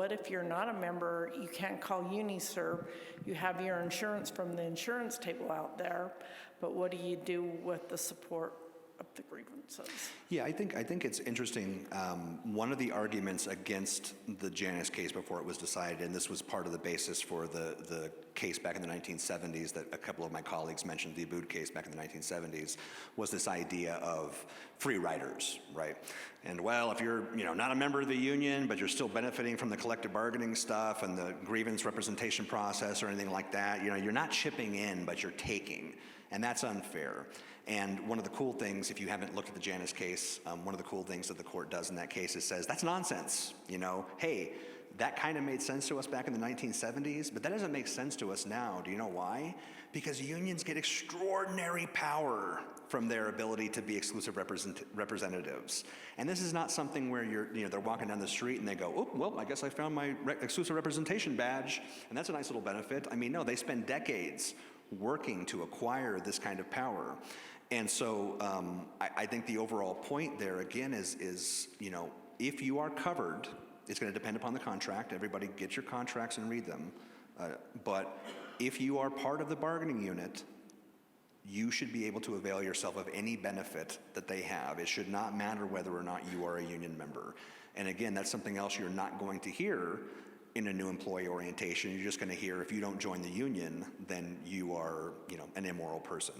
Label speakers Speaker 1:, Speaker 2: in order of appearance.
Speaker 1: what if you're not a member? You can't call UniServe. You have your insurance from the insurance table out there, but what do you do with the support of the grievances?
Speaker 2: Yeah, I think it's interesting. One of the arguments against the Janus case before it was decided, and this was part of the basis for the case back in the 1970s that a couple of my colleagues mentioned, the Abood case back in the 1970s, was this idea of free riders, right? And well, if you're not a member of the union, but you're still benefiting from the collective bargaining stuff and the grievance representation process or anything like that, you're not chipping in, but you're taking, and that's unfair. And one of the cool things, if you haven't looked at the Janus case, one of the cool things that the court does in that case is says, that's nonsense. Hey, that kind of made sense to us back in the 1970s, but that doesn't make sense to us now. Do you know why? Because unions get extraordinary power from their ability to be exclusive representatives. And this is not something where they're walking down the street and they go, oh, well, I guess I found my exclusive representation badge, and that's a nice little benefit. I mean, no, they spend decades working to acquire this kind of power. And so I think the overall point there, again, is if you are covered, it's going to depend upon the contract. Everybody get your contracts and read them. But if you are part of the bargaining unit, you should be able to avail yourself of any benefit that they have. It should not matter whether or not you are a union member. And again, that's something else you're not going to hear in a new employee orientation. You're just going to hear, if you don't join the union, then you are, an immoral person.